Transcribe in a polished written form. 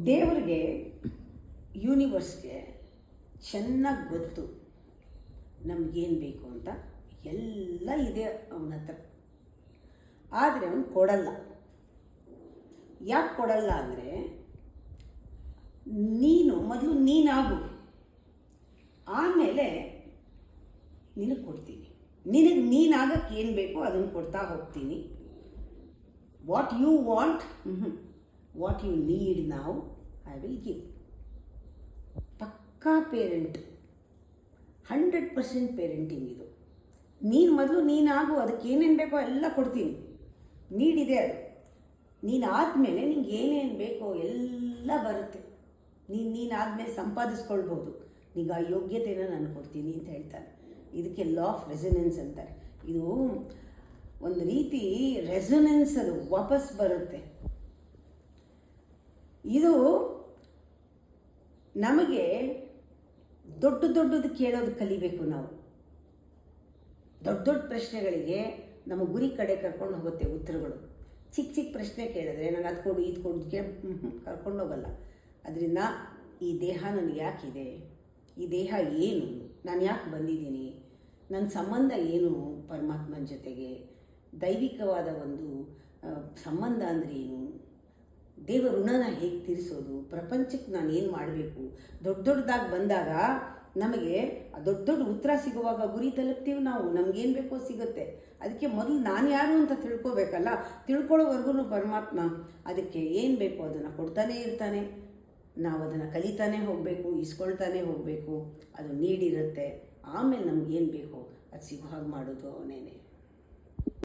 ದೇವರಿಗೆ, ಯೂನಿವರ್ಸ್ಗೆ ಚೆನ್ನಾಗಿ ಗೊತ್ತು ನಮಗೇನು ಬೇಕು ಅಂತ. ಎಲ್ಲ ಇದೆ ಅವನ ಹತ್ರ, ಆದರೆ ಅವನು ಕೊಡಲ್ಲ. ಯಾಕೆ ಕೊಡಲ್ಲ ಅಂದರೆ, ನೀನು ಮೊದಲು ನೀನಾಗು, ಆಮೇಲೆ ನಿನಗೆ ಕೊಡ್ತೀನಿ. ನಿನಗೆ ನೀನಾಗಕ್ಕೆ ಏನು ಬೇಕೋ ಅದನ್ನು ಕೊಡ್ತಾ ಹೋಗ್ತೀನಿ. What you want, what you need ನಾವು ಐ ವಿಲ್ ಗಿವ್. ಪಕ್ಕಾ ಪೇರೆಂಟ್, 100% ಪೇರೆಂಟಿಂಗ್ ಇದು. ನೀನು ಮೊದಲು ನೀನಾಗು, ಅದಕ್ಕೆ ಏನೇನು ಬೇಕೋ ಎಲ್ಲ ಕೊಡ್ತೀನಿ. ನೀಡಿದೆ ಅದು. ನೀನಾದಮೇಲೆ ನಿಂಗೆ ಏನೇನು ಬೇಕೋ ಎಲ್ಲ ಬರುತ್ತೆ. ನೀನಾದಮೇಲೆ ಸಂಪಾದಿಸ್ಕೊಳ್ಬೋದು. ನಿಂಗೆ ಆ ಯೋಗ್ಯತೆನ ನಾನು ಕೊಡ್ತೀನಿ ಅಂತ ಹೇಳ್ತಾರೆ. ಇದಕ್ಕೆ ಲಾ ಆಫ್ ರೆಸೊನೆನ್ಸ್ ಅಂತಾರೆ. ಇದು ಒಂದು ರೀತಿ ರೆಸೊನೆನ್ಸ್, ಅದು ವಾಪಸ್ ಬರುತ್ತೆ. ಇದು ನಮಗೆ ದೊಡ್ಡದು ಕೇಳೋದು ಕಲಿಬೇಕು ನಾವು. ದೊಡ್ಡ ಪ್ರಶ್ನೆಗಳಿಗೆ ನಮ್ಮ ಗುರಿ ಕಡೆ ಕರ್ಕೊಂಡು ಹೋಗುತ್ತೆ ಉತ್ತರಗಳು. ಚಿಕ್ಕ ಪ್ರಶ್ನೆ ಕೇಳಿದ್ರೆ ನನಗೆ ಅದು ಕೊಡು ಇದು ಕೊಡು ಕರ್ಕೊಂಡು ಹೋಗಲ್ಲ. ಅದರಿಂದ ಈ ದೇಹ ನನಗೆ ಯಾಕಿದೆ, ಈ ದೇಹ ಏನು, ನಾನು ಯಾಕೆ ಬಂದಿದ್ದೀನಿ, ನನ್ನ ಸಂಬಂಧ ಏನು ಪರಮಾತ್ಮನ ಜೊತೆಗೆ, ದೈವಿಕವಾದ ಒಂದು ಸಂಬಂಧ ಅಂದರೆ ಏನು, ದೇವ ಋಣನ ಹೇಗೆ ತೀರಿಸೋದು, ಪ್ರಪಂಚಕ್ಕೆ ನಾನು ಏನು ಮಾಡಬೇಕು. ದೊಡ್ಡದಾಗಿ ಬಂದಾಗ ನಮಗೆ ದೊಡ್ಡ ಉತ್ತರ ಸಿಗುವಾಗ ಗುರಿ ತಲುಪ್ತೀವಿ ನಾವು. ನಮಗೇನು ಬೇಕೋ ಸಿಗುತ್ತೆ. ಅದಕ್ಕೆ ಮೊದಲು ನಾನು ಯಾರು ಅಂತ ತಿಳ್ಕೊಬೇಕಲ್ಲ. ತಿಳ್ಕೊಳ್ಳೋವರೆಗೂ ಪರಮಾತ್ಮ ಅದಕ್ಕೆ ಏನು ಬೇಕೋ ಅದನ್ನು ಕೊಡ್ತಾನೇ ಇರ್ತಾನೆ. ನಾವು ಅದನ್ನು ಕಲಿತಾನೇ ಹೋಗಬೇಕು, ಇಸ್ಕೊಳ್ತಾನೆ ಹೋಗಬೇಕು. ಅದು ನೀಡಿರುತ್ತೆ. ಆಮೇಲೆ ನಮಗೇನು ಬೇಕೋ ಅದು ಸಿಗೋ ಹಾಗೆ ಮಾಡೋದು ಅವನೇನೆ.